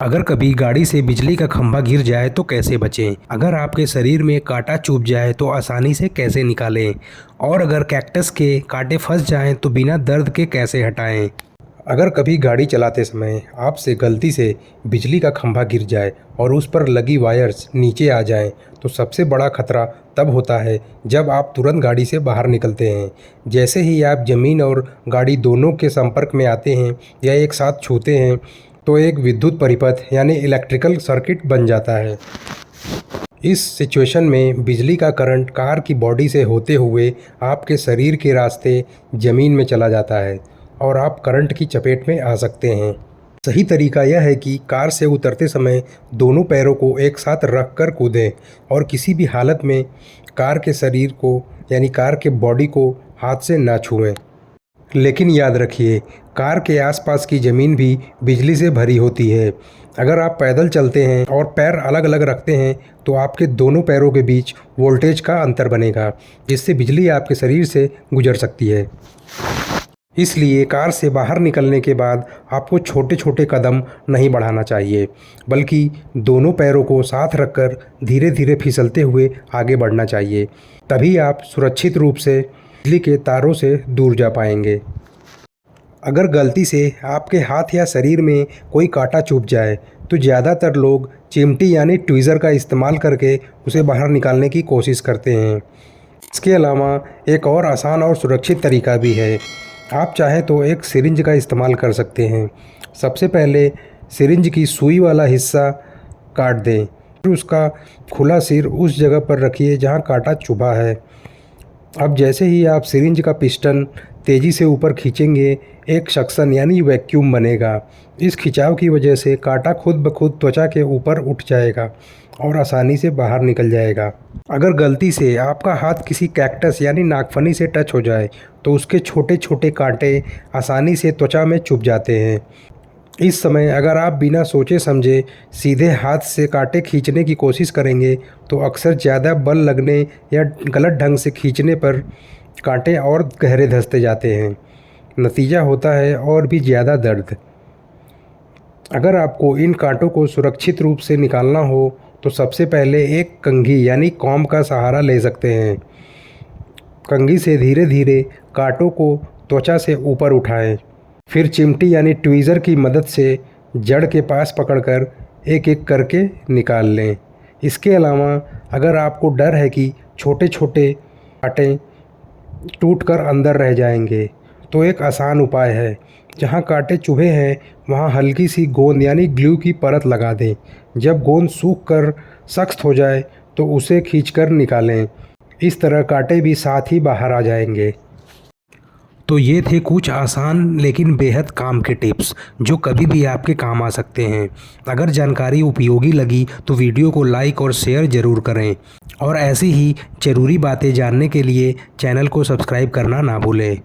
अगर कभी गाड़ी से बिजली का खंभा गिर जाए तो कैसे बचें? अगर आपके शरीर में कांटा चुभ जाए तो आसानी से कैसे निकालें? और अगर कैक्टस के कांटे फंस जाएं तो बिना दर्द के कैसे हटाएं? अगर कभी गाड़ी चलाते समय आपसे गलती से बिजली का खंभा गिर जाए और उस पर लगी वायर्स नीचे आ जाएं, तो सबसे बड़ा खतरा तब होता है जब आप तुरंत गाड़ी से बाहर निकलते हैं। जैसे ही आप ज़मीन और गाड़ी दोनों के संपर्क में आते हैं या एक साथ छूते हैं, तो एक विद्युत परिपथ यानी इलेक्ट्रिकल सर्किट बन जाता है। इस सिचुएशन में बिजली का करंट कार की बॉडी से होते हुए आपके शरीर के रास्ते ज़मीन में चला जाता है और आप करंट की चपेट में आ सकते हैं। सही तरीका यह है कि कार से उतरते समय दोनों पैरों को एक साथ रख कर कूदें और किसी भी हालत में कार के शरीर को यानी कार के बॉडी को हाथ से ना छुएं। लेकिन याद रखिए, कार के आसपास की ज़मीन भी बिजली से भरी होती है। अगर आप पैदल चलते हैं और पैर अलग अलग रखते हैं तो आपके दोनों पैरों के बीच वोल्टेज का अंतर बनेगा, जिससे बिजली आपके शरीर से गुजर सकती है। इसलिए कार से बाहर निकलने के बाद आपको छोटे छोटे कदम नहीं बढ़ाना चाहिए, बल्कि दोनों पैरों को साथ रखकर धीरे धीरे फिसलते हुए आगे बढ़ना चाहिए। तभी आप सुरक्षित रूप से बिजली के तारों से दूर जा पाएंगे। अगर गलती से आपके हाथ या शरीर में कोई कांटा चुभ जाए तो ज़्यादातर लोग चिमटी यानी ट्वीज़र का इस्तेमाल करके उसे बाहर निकालने की कोशिश करते हैं। इसके अलावा एक और आसान और सुरक्षित तरीका भी है। आप चाहें तो एक सिरिंज का इस्तेमाल कर सकते हैं। सबसे पहले सिरिंज की सुई वाला हिस्सा काट दें, फिर उसका खुला सिर उस जगह पर रखिए जहां कांटा चुभा है। अब जैसे ही आप सिरिंज का पिस्टन तेज़ी से ऊपर खींचेंगे, एक सक्शन यानी वैक्यूम बनेगा। इस खिंचाव की वजह से कांटा खुद ब खुद त्वचा के ऊपर उठ जाएगा और आसानी से बाहर निकल जाएगा। अगर गलती से आपका हाथ किसी कैक्टस यानी नागफनी से टच हो जाए तो उसके छोटे छोटे कांटे आसानी से त्वचा में चुभ जाते हैं। इस समय अगर आप बिना सोचे समझे सीधे हाथ से कांटे खींचने की कोशिश करेंगे तो अक्सर ज़्यादा बल लगने या गलत ढंग से खींचने पर कांटे और गहरे धंसते जाते हैं। नतीजा होता है और भी ज़्यादा दर्द। अगर आपको इन कांटों को सुरक्षित रूप से निकालना हो तो सबसे पहले एक कंघी यानी कॉम्ब का सहारा ले सकते हैं। कंघी से धीरे धीरे कांटों को त्वचा से ऊपर उठाएं। फिर चिमटी यानी ट्वीज़र की मदद से जड़ के पास पकड़कर एक एक करके निकाल लें। इसके अलावा अगर आपको डर है कि छोटे छोटे कांटे टूटकर अंदर रह जाएंगे, तो एक आसान उपाय है। जहां कांटे चुभे हैं वहां हल्की सी गोंद यानी ग्लू की परत लगा दें। जब गोंद सूख कर सख्त हो जाए तो उसे खींचकर निकालें। इस तरह कांटे भी साथ ही बाहर आ जाएंगे। तो ये थे कुछ आसान लेकिन बेहद काम के टिप्स जो कभी भी आपके काम आ सकते हैं। अगर जानकारी उपयोगी लगी तो वीडियो को लाइक और शेयर ज़रूर करें और ऐसी ही ज़रूरी बातें जानने के लिए चैनल को सब्सक्राइब करना ना भूलें।